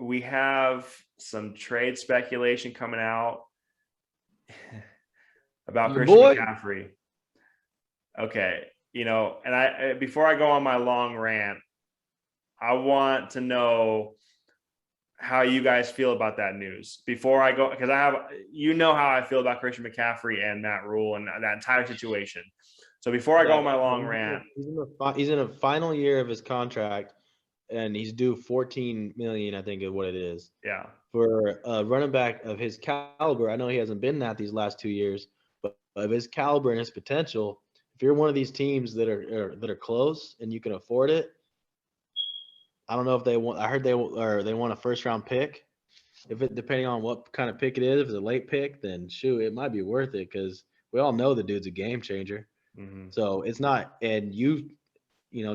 we have some trade speculation coming out about Your Christian boy? McCaffrey. Okay. And before I go on my long rant, I want to know how you guys feel about that news before I go, because how I feel about Christian McCaffrey and Matt Rhule and that entire situation. So before I go on my long rant, He's in a final year of his contract, and he's due $14 million, I think is what it is. yeah, For a running back of his caliber. I know he hasn't been that these last 2 years, but of his caliber and his potential, if you're one of these teams that are close and you can afford it, I don't know if they want. I heard they want a first round pick. If it depending on what kind of pick it is, if it's a late pick, then shoot, it might be worth it because we all know the dude's a game changer. mm-hmm. So it's not, and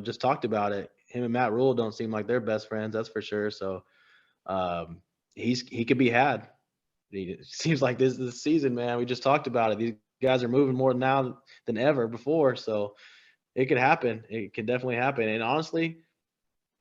just talked about it. Him and Matt Rhule don't seem like they're best friends, that's for sure. So he could be had. It seems like this season, man. We just talked about it. These guys are moving more now than ever before, so it could happen. It could definitely happen. And honestly,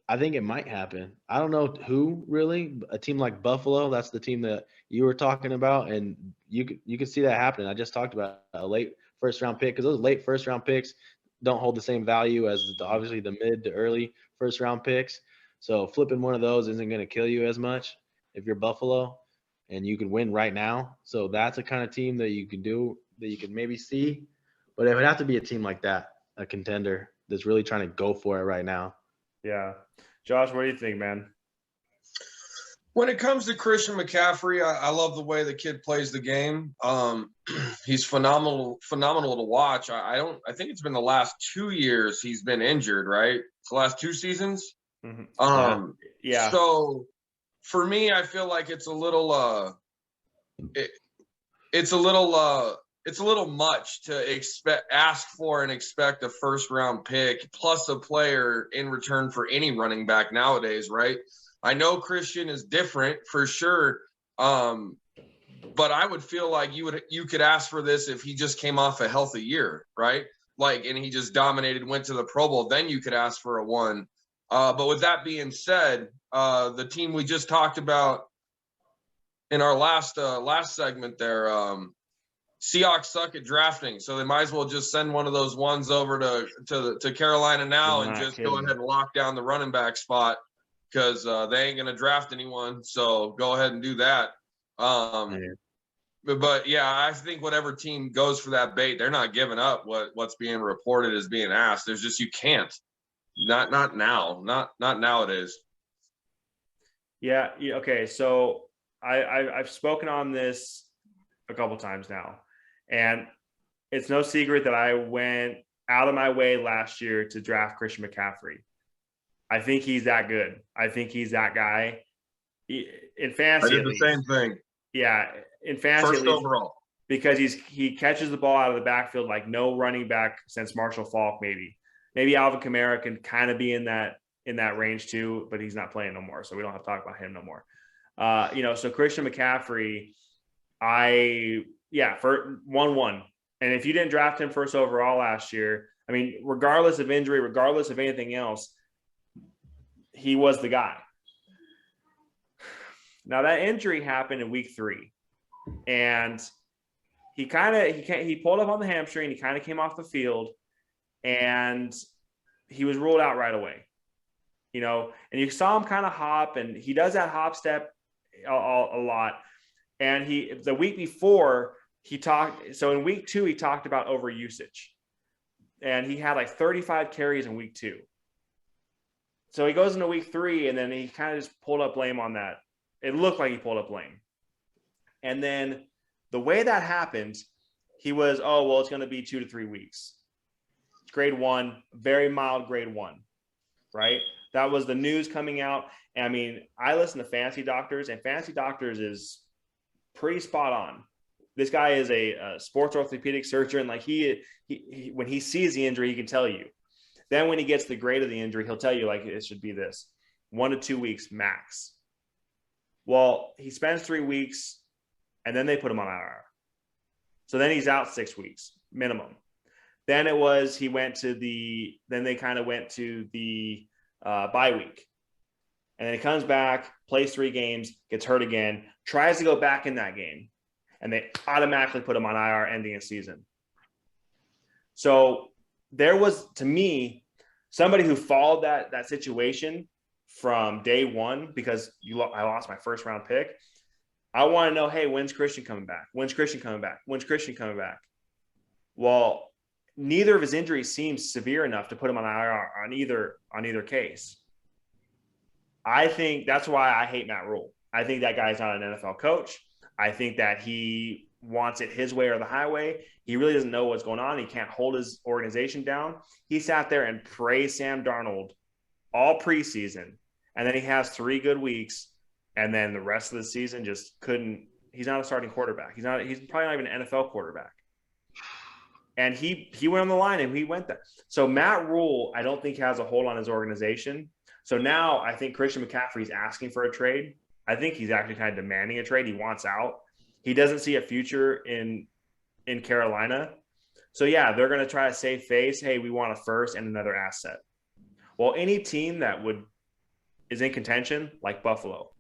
I think it might happen. I don't know who really. A team like Buffalo, that's the team that you were talking about, and you could see that happening. I just talked about a late first round pick because those late first round picks don't hold the same value as obviously the mid to early first round picks. So flipping one of those isn't going to kill you as much if you're Buffalo, and you can win right now. So that's a kind of team that you can do that you can maybe see, but it would have to be a team like that, a contender that's really trying to go for it right now. Yeah. Josh, what do you think, man? When it comes to Christian McCaffrey, I love the way the kid plays the game. He's phenomenal to watch. I think it's been the last 2 years he's been injured, right? It's the last 2 seasons. Mm-hmm. Yeah. So for me, I feel like it's a little it's a little much to ask for and expect a first round pick plus a player in return for any running back nowadays, right? I know Christian is different for sure, but I would feel like you could ask for this if he just came off a healthy year, right? Like, and he just dominated, went to the Pro Bowl, then you could ask for a one. But with that being said, the team we just talked about in our last segment there, Seahawks suck at drafting, so they might as well just send one of those ones over to Carolina now and just go ahead and lock down the running back spot because they ain't gonna draft anyone. So go ahead and do that. But yeah, I think whatever team goes for that bait, they're not giving up what's being reported as being asked. There's just you can't. Not now. Not nowadays. Yeah. Okay. So I've spoken on this a couple times now, and it's no secret that I went out of my way last year to draft Christian McCaffrey. I think he's that good. I think he's that guy. In fantasy, I did the same thing. Yeah, in fantasy, first overall, because he catches the ball out of the backfield like no running back since Marshall Faulk. Maybe Alvin Kamara can kind of be in that range too, but he's not playing no more, so we don't have to talk about him no more. So Christian McCaffrey, for 1-1. And if you didn't draft him first overall last year, I mean, regardless of injury, regardless of anything else, he was the guy. Now that injury happened in week 3, and he pulled up on the hamstring. He kind of came off the field, and he was ruled out right away. And you saw him kind of hop, and he does that hop step a lot. And the week before so in week 2, he talked about overusage, and he had like 35 carries in week 2. So he goes into week 3, and then he kind of just pulled up lame on that. It looked like he pulled up lame. And then the way that happened, he was, it's going to be 2 to 3 weeks. Grade 1, very mild grade 1, right? That was the news coming out. And I mean, I listen to Fantasy Doctors, and Fantasy Doctors is pretty spot on. This guy is a sports orthopedic surgeon. Like he when he sees the injury, he can tell you. Then when he gets the grade of the injury, he'll tell you like it should be this 1 to 2 weeks max. Well, he spends 3 weeks, and then they put him on IR. So then he's out 6 weeks minimum. Then they kind of went to the bye week. And then he comes back, plays 3 games, gets hurt again, tries to go back in that game, and they automatically put him on IR ending a season. So there was, to me, somebody who followed that situation from day one, because I lost my first round pick. I want to know, hey, when's Christian coming back? When's Christian coming back? When's Christian coming back? Well, neither of his injuries seems severe enough to put him on IR on either case. I think that's why I hate Matt Rhule. I think that guy's not an NFL coach. I think that he wants it his way or the highway. He really doesn't know what's going on. He can't hold his organization down. He sat there and praised Sam Darnold all preseason, and then he has 3 good weeks, and then the rest of the season just couldn't. He's not a starting quarterback. He's probably not even an NFL quarterback. And he went on the line and he went there. So Matt Rhule, I don't think has a hold on his organization. So now I think Christian McCaffrey's asking for a trade. I think he's actually kind of demanding a trade. He wants out. He doesn't see a future in Carolina. So yeah, they're going to try to save face. Hey, we want a first and another asset. Well, any team that is in contention, like Buffalo,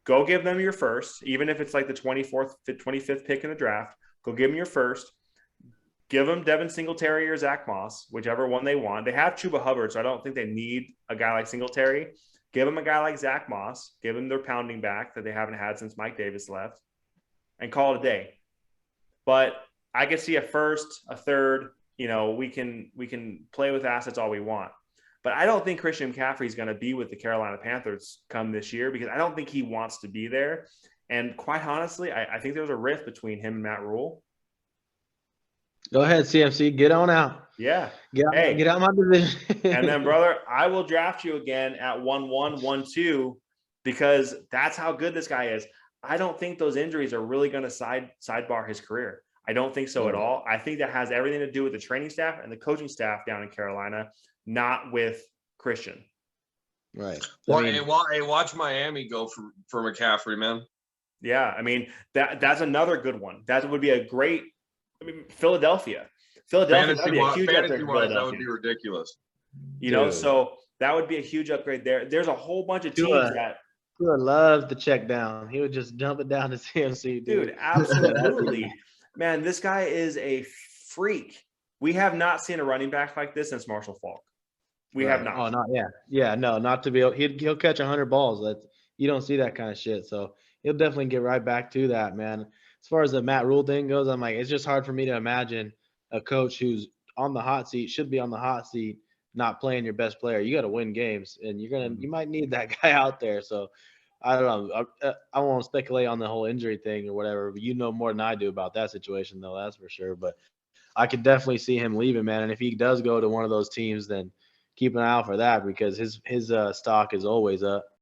go give them your first, even if it's like the 24th, 25th pick in the draft. Go give them your first. Give them Devin Singletary or Zach Moss, whichever one they want. They have Chuba Hubbard, so I don't think they need a guy like Singletary. Give them a guy like Zach Moss. Give them their pounding back that they haven't had since Mike Davis left, and call it a day. But I could see a first, a third. We can play with assets all we want. But I don't think Christian McCaffrey is going to be with the Carolina Panthers come this year, because I don't think he wants to be there. And quite honestly, I think there's a rift between him and Matt Rhule. Go ahead, CMC. Get on out. Yeah. Get out my division. And then, brother, I will draft you again at 1-1, 1-2, because that's how good this guy is. I don't think those injuries are really going to sidebar his career. I don't think so at all. I think that has everything to do with the training staff and the coaching staff down in Carolina, not with Christian. Right. Well, hey, watch Miami go for McCaffrey, man. Yeah, I mean, that's another good one. That would be a great – Philadelphia, that'd be a huge upgrade. That would be ridiculous. So that would be a huge upgrade there. There's a whole bunch of teams that would love to check down. He would just dump it down to CMC, dude. Absolutely, man. This guy is a freak. We have not seen a running back like this since Marshall Faulk. We have not. Oh, not yeah. No, not to be able. He'll catch 100 balls. You don't see that kind of shit. So he'll definitely get right back to that, man. As far as the Matt Rhule thing goes, I'm like, it's just hard for me to imagine a coach who's on the hot seat, should be on the hot seat, not playing your best player. You got to win games, and you might need that guy out there. So I don't know. I won't speculate on the whole injury thing or whatever, but you know more than I do about that situation, though. That's for sure. But I could definitely see him leaving, man. And if he does go to one of those teams, then keep an eye out for that, because his stock is always up.